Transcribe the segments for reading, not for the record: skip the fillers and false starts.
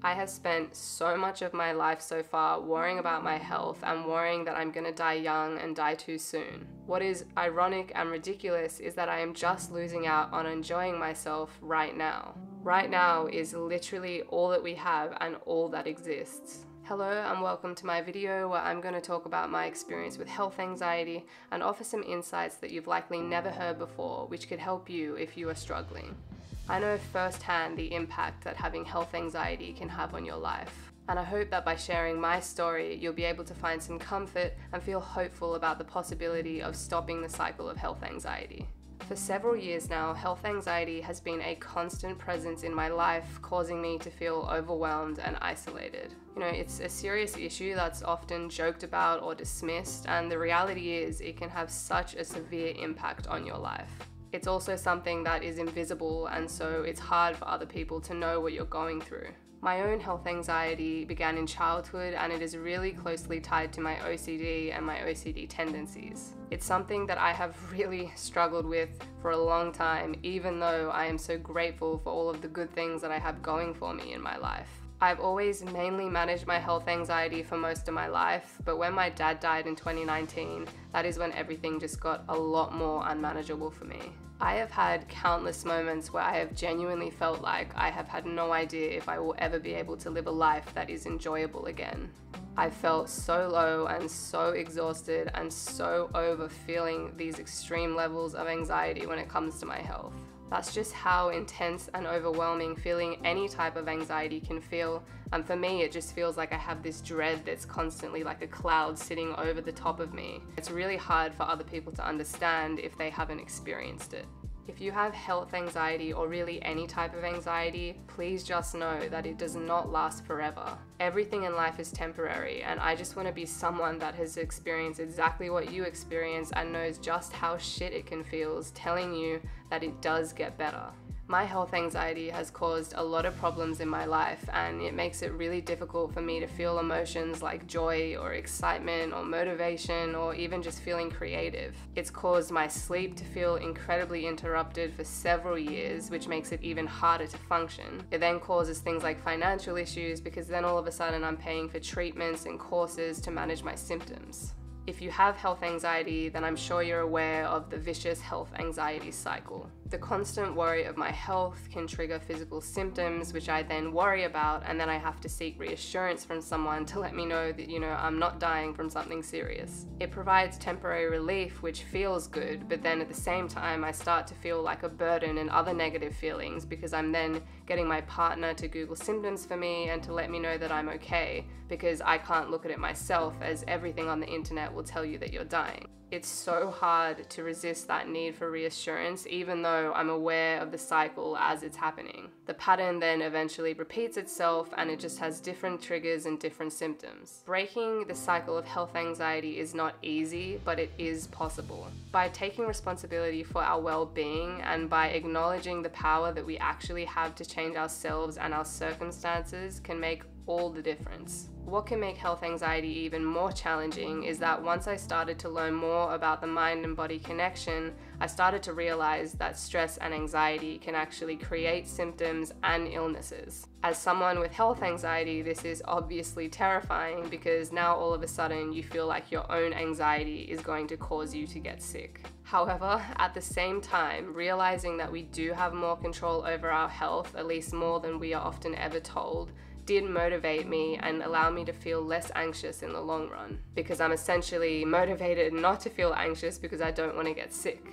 I have spent so much of my life so far worrying about my health and worrying that I'm gonna die young and die too soon. What is ironic and ridiculous is that I am just losing out on enjoying myself right now. Right now is literally all that we have and all that exists. Hello and welcome to my video where I'm going to talk about my experience with health anxiety and offer some insights that you've likely never heard before, which could help you if you are struggling. I know firsthand the impact that having health anxiety can have on your life, and I hope that by sharing my story, you'll be able to find some comfort and feel hopeful about the possibility of stopping the cycle of health anxiety. For several years now, health anxiety has been a constant presence in my life, causing me to feel overwhelmed and isolated. It's a serious issue that's often joked about or dismissed, and the reality is it can have such a severe impact on your life. It's also something that is invisible, and so it's hard for other people to know what you're going through. My own health anxiety began in childhood, and it is really closely tied to my OCD and my OCD tendencies. It's something that I have really struggled with for a long time, even though I am so grateful for all of the good things that I have going for me in my life. I've always mainly managed my health anxiety for most of my life, but when my dad died in 2019, that is when everything just got a lot more unmanageable for me. I have had countless moments where I have genuinely felt like I have had no idea if I will ever be able to live a life that is enjoyable again. I felt so low and so exhausted and so over feeling these extreme levels of anxiety when it comes to my health. That's just how intense and overwhelming feeling any type of anxiety can feel, and for me it just feels like I have this dread that's constantly like a cloud sitting over the top of me. It's really hard for other people to understand if they haven't experienced it. If you have health anxiety or really any type of anxiety, please just know that it does not last forever. Everything in life is temporary, and I just want to be someone that has experienced exactly what you experience and knows just how shit it can feel, telling you that it does get better. My health anxiety has caused a lot of problems in my life, and it makes it really difficult for me to feel emotions like joy or excitement or motivation or even just feeling creative. It's caused my sleep to feel incredibly interrupted for several years, which makes it even harder to function. It then causes things like financial issues because then all of a sudden I'm paying for treatments and courses to manage my symptoms. If you have health anxiety, then I'm sure you're aware of the vicious health anxiety cycle. The constant worry of my health can trigger physical symptoms, which I then worry about, and then I have to seek reassurance from someone to let me know that, I'm not dying from something serious. It provides temporary relief, which feels good, but then at the same time, I start to feel like a burden and other negative feelings because I'm then getting my partner to Google symptoms for me and to let me know that I'm okay, because I can't look at it myself, as everything on the internet will tell you that you're dying. It's so hard to resist that need for reassurance, even though I'm aware of the cycle as it's happening. The pattern then eventually repeats itself, and it just has different triggers and different symptoms. Breaking the cycle of health anxiety is not easy, but it is possible. By taking responsibility for our well-being and by acknowledging the power that we actually have to change ourselves and our circumstances can make all the difference. What can make health anxiety even more challenging is that once I started to learn more about the mind and body connection, I started to realize that stress and anxiety can actually create symptoms and illnesses. As someone with health anxiety, this is obviously terrifying because now all of a sudden you feel like your own anxiety is going to cause you to get sick. However, at the same time, realizing that we do have more control over our health, at least more than we are often ever told, did motivate me and allow me to feel less anxious in the long run, because I'm essentially motivated not to feel anxious because I don't want to get sick.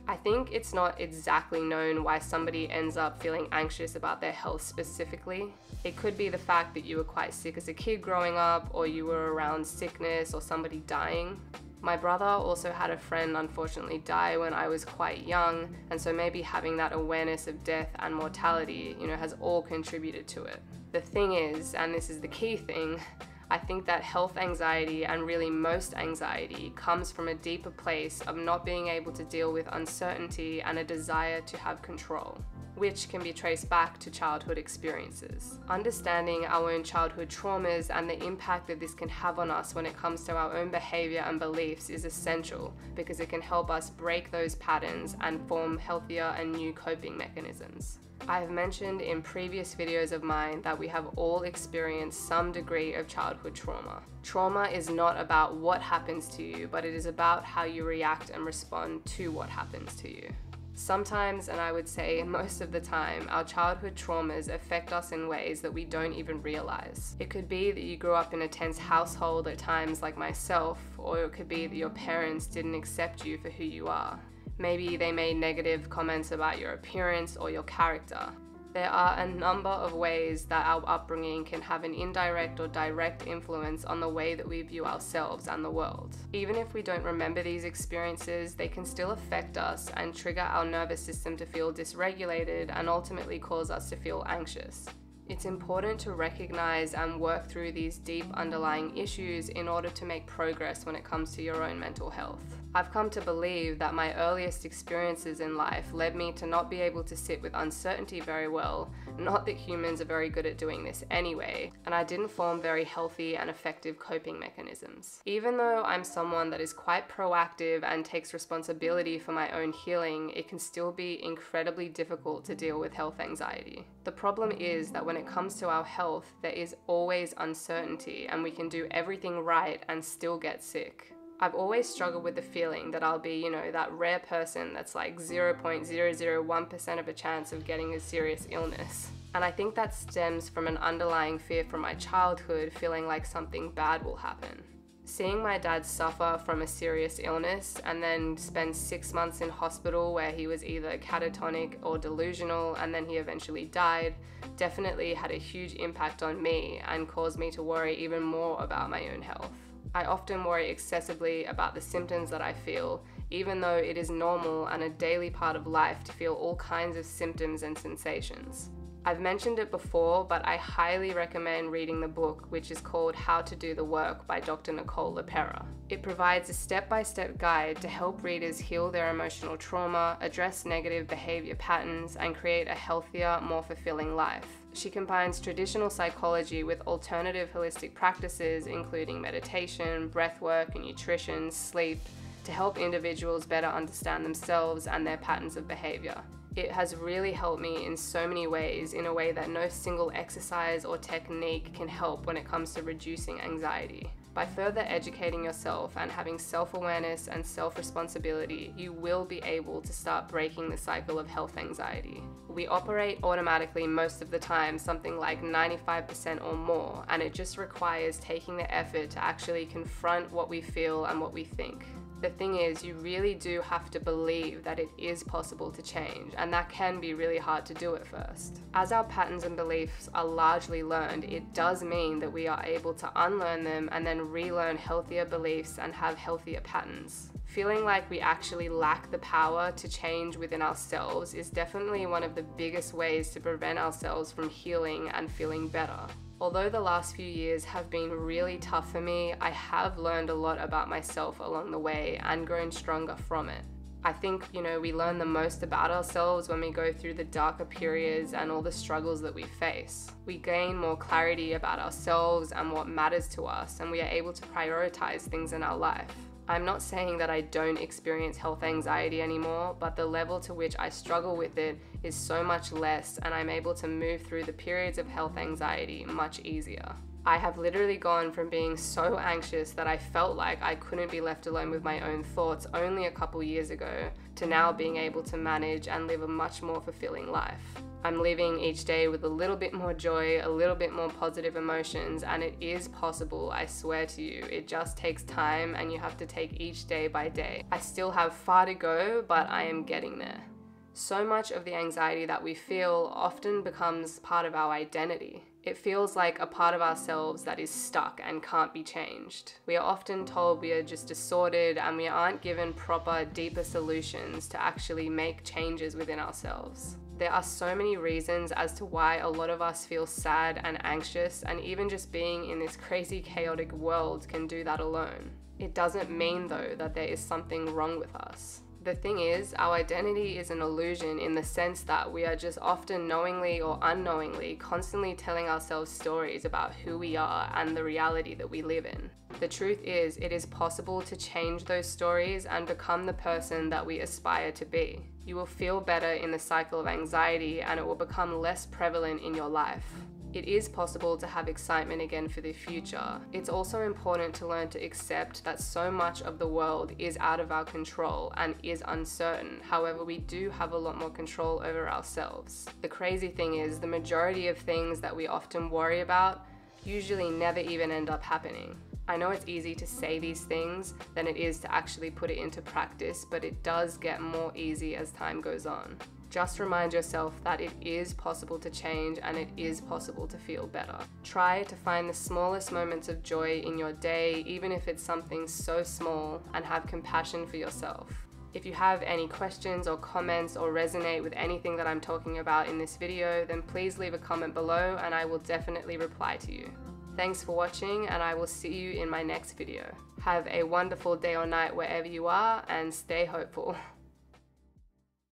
I think it's not exactly known why somebody ends up feeling anxious about their health specifically. It could be the fact that you were quite sick as a kid growing up, or you were around sickness or somebody dying. My brother also had a friend unfortunately die when I was quite young, and so maybe having that awareness of death and mortality, has all contributed to it. The thing is, and this is the key thing, I think that health anxiety, and really most anxiety, comes from a deeper place of not being able to deal with uncertainty and a desire to have control. which can be traced back to childhood experiences. Understanding our own childhood traumas and the impact that this can have on us when it comes to our own behavior and beliefs is essential, because it can help us break those patterns and form healthier and new coping mechanisms. I have mentioned in previous videos of mine that we have all experienced some degree of childhood trauma. Trauma is not about what happens to you, but it is about how you react and respond to what happens to you. Sometimes, and I would say most of the time, our childhood traumas affect us in ways that we don't even realize. It could be that you grew up in a tense household at times like myself, or it could be that your parents didn't accept you for who you are. Maybe they made negative comments about your appearance or your character. There are a number of ways that our upbringing can have an indirect or direct influence on the way that we view ourselves and the world. Even if we don't remember these experiences, they can still affect us and trigger our nervous system to feel dysregulated and ultimately cause us to feel anxious. It's important to recognize and work through these deep underlying issues in order to make progress when it comes to your own mental health. I've come to believe that my earliest experiences in life led me to not be able to sit with uncertainty very well, not that humans are very good at doing this anyway, and I didn't form very healthy and effective coping mechanisms. Even though I'm someone that is quite proactive and takes responsibility for my own healing, it can still be incredibly difficult to deal with health anxiety. The problem is that when it comes to our health, there is always uncertainty, and we can do everything right and still get sick. I've always struggled with the feeling that I'll be, that rare person that's like 0.001% of a chance of getting a serious illness. And I think that stems from an underlying fear from my childhood, feeling like something bad will happen. Seeing my dad suffer from a serious illness and then spend 6 months in hospital where he was either catatonic or delusional, and then he eventually died, definitely had a huge impact on me and caused me to worry even more about my own health. I often worry excessively about the symptoms that I feel, even though it is normal and a daily part of life to feel all kinds of symptoms and sensations. I've mentioned it before, but I highly recommend reading the book, which is called How to Do the Work by Dr. Nicole Lepera. It provides a step-by-step guide to help readers heal their emotional trauma, address negative behavior patterns, and create a healthier, more fulfilling life. She combines traditional psychology with alternative holistic practices, including meditation, breathwork, and nutrition, sleep, to help individuals better understand themselves and their patterns of behavior. It has really helped me in so many ways, in a way that no single exercise or technique can help when it comes to reducing anxiety. By further educating yourself and having self-awareness and self-responsibility, you will be able to start breaking the cycle of health anxiety. We operate automatically most of the time, something like 95% or more, and it just requires taking the effort to actually confront what we feel and what we think. The thing is, you really do have to believe that it is possible to change, and that can be really hard to do at first. As our patterns and beliefs are largely learned, it does mean that we are able to unlearn them and then relearn healthier beliefs and have healthier patterns. Feeling like we actually lack the power to change within ourselves is definitely one of the biggest ways to prevent ourselves from healing and feeling better. Although the last few years have been really tough for me, I have learned a lot about myself along the way and grown stronger from it. I think, we learn the most about ourselves when we go through the darker periods and all the struggles that we face. We gain more clarity about ourselves and what matters to us, and we are able to prioritize things in our life. I'm not saying that I don't experience health anxiety anymore, but the level to which I struggle with it is so much less, and I'm able to move through the periods of health anxiety much easier. I have literally gone from being so anxious that I felt like I couldn't be left alone with my own thoughts only a couple years ago, to now being able to manage and live a much more fulfilling life. I'm living each day with a little bit more joy, a little bit more positive emotions, and it is possible, I swear to you. It just takes time, and you have to take each day by day. I still have far to go, but I am getting there. So much of the anxiety that we feel often becomes part of our identity. It feels like a part of ourselves that is stuck and can't be changed. We are often told we are just disordered, and we aren't given proper, deeper solutions to actually make changes within ourselves. There are so many reasons as to why a lot of us feel sad and anxious, and even just being in this crazy, chaotic world can do that alone. It doesn't mean, though, that there is something wrong with us. The thing is, our identity is an illusion in the sense that we are just often knowingly or unknowingly constantly telling ourselves stories about who we are and the reality that we live in. The truth is, it is possible to change those stories and become the person that we aspire to be. You will feel better in the cycle of anxiety and it will become less prevalent in your life. It is possible to have excitement again for the future. It's also important to learn to accept that so much of the world is out of our control and is uncertain. However, we do have a lot more control over ourselves. The crazy thing is, the majority of things that we often worry about usually never even end up happening. I know it's easy to say these things than it is to actually put it into practice, but it does get more easy as time goes on. Just remind yourself that it is possible to change and it is possible to feel better. Try to find the smallest moments of joy in your day, even if it's something so small, and have compassion for yourself. If you have any questions or comments or resonate with anything that I'm talking about in this video, then please leave a comment below and I will definitely reply to you. Thanks for watching and I will see you in my next video. Have a wonderful day or night wherever you are and stay hopeful.